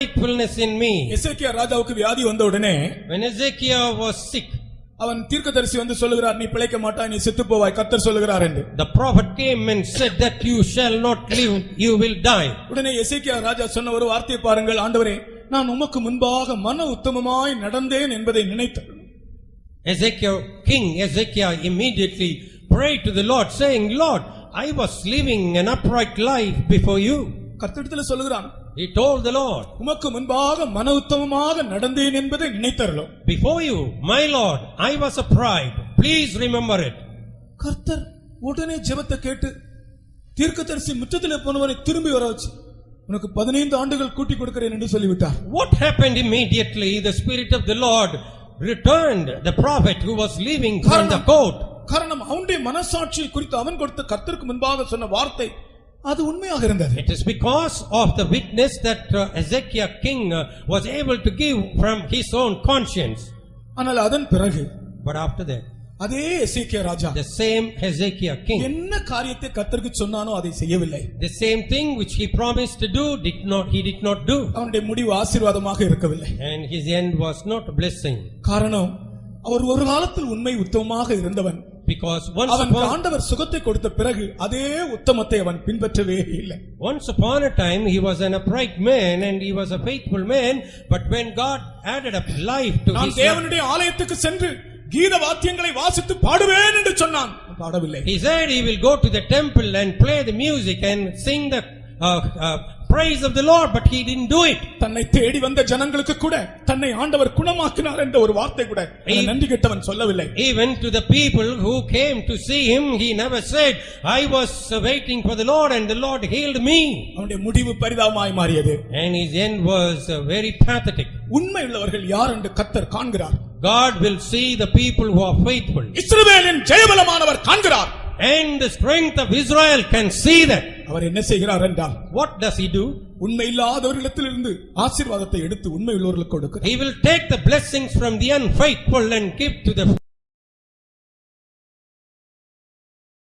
faithfulness in me. எசேக்கியா ராஜாவுக்கு வியாதி வந்த உடனே When Ezekiel was sick, அவன் தீர்க்கதரிசி வந்து சொல்லுகிறார், நீ பிழைக்க மாட்டாய், நீ செத்து போவாய், கர்த்தர் சொல்லுகிறார் என்று. the prophet came and said that you shall not live, you will die. உடனே எசேக்கியா ராஜா சொன்ன ஒரு வார்த்தையை பாருங்கள், ஆண்டவரே நான் உமக்கு முன்பாக மன உத்தமமாய் நடந்தேன் என்பதை நினைத்தேன். King Ezekiel immediately prayed to the Lord saying, Lord, I was living an upright life before you. கர்த்தரிடத்தில் சொல்லுகிறான், He told the Lord, உமக்கு முன்பாக மன உத்தமமாக நடந்தேன் என்பதை நினைத்தருளும். before you, my Lord, I was upright. Please remember it. கர்த்தர் உடனே ஜெபத்தை கேட்டு தீர்க்கதரிசி முற்றத்திலே போனவரை திரும்பி வர வச்சு, உனக்கு 15 ஆண்டுகள் கூட்டி கொடுக்கிறேன் என்று சொல்லிவிட்டார். What happened immediately? The Spirit of the Lord returned the prophet who was leaving from the court. காரணம் அவனுடைய மனசாட்சி குறித்து அவன் கொடுத்த கர்த்தருக்கு முன்பாக சொன்ன வார்த்தை அது உண்மையாக இருந்தது. It is because of the witness that Ezekiel king was able to give from his own conscience. ஆனால் அதன் பிறகு, but after that, அதே எசேக்கியா ராஜா, the same Ezekiel king, என்ன காரியத்தை கர்த்தருக்கு சொன்னானோ அதை செய்யவில்லை. the same thing which he promised to do he did not do. அவனுடைய முடிவு ஆசீர்வாதமாக இருக்கவில்லை. And his end was not a blessing. காரணம், அவர் ஒரு காலத்தில் உண்மை உத்தமமாக இருந்தவன். Because அவன் ஆண்டவர் சுகத்தை கொடுத்த பிறகு அதே உத்தமத்தை அவன் பின்பற்றவே இல்லை. Once upon a time he was an upright man and he was a faithful man, but when God added up life to his life, தேவனுடைய ஆலயத்துக்கு சென்று கீத வாத்தியங்களை வாசித்து பாடுவேன் என்று சொன்னான், பாடவில்லை. He said he will go to the temple and play the music and sing the praise of the Lord, but he didn't do it. தன்னை தேடி வந்த ஜனங்களுக்கு கூட தன்னை ஆண்டவர் குணமாக்கினார் என்ற ஒரு வார்த்தை கூட நன்றி கெட்டவன் சொல்லவில்லை. Even to the people who came to see him, he never said, I was waiting for the Lord and the Lord healed me. அவனுடைய முடிவு பரிதாபமாய் மாறியது. And his end was very pathetic. உண்மையுள்ளவர்கள் யார் என்று கர்த்தர் காண்கிறார். God will see the people who are faithful. இஸ்ரவேலின் ஜெயபலமானவர் காண்கிறார். And the strength of Israel can see that. அவர் என்ன செய்கிறார் என்றால், what does he do? உண்மை இல்லாதவர்களிடத்திலிருந்து ஆசீர்வாதத்தை எடுத்து உண்மை உள்ளவர்களுக்கு கொடுக்கிறார். He will take the blessings from the unfaithful and give to the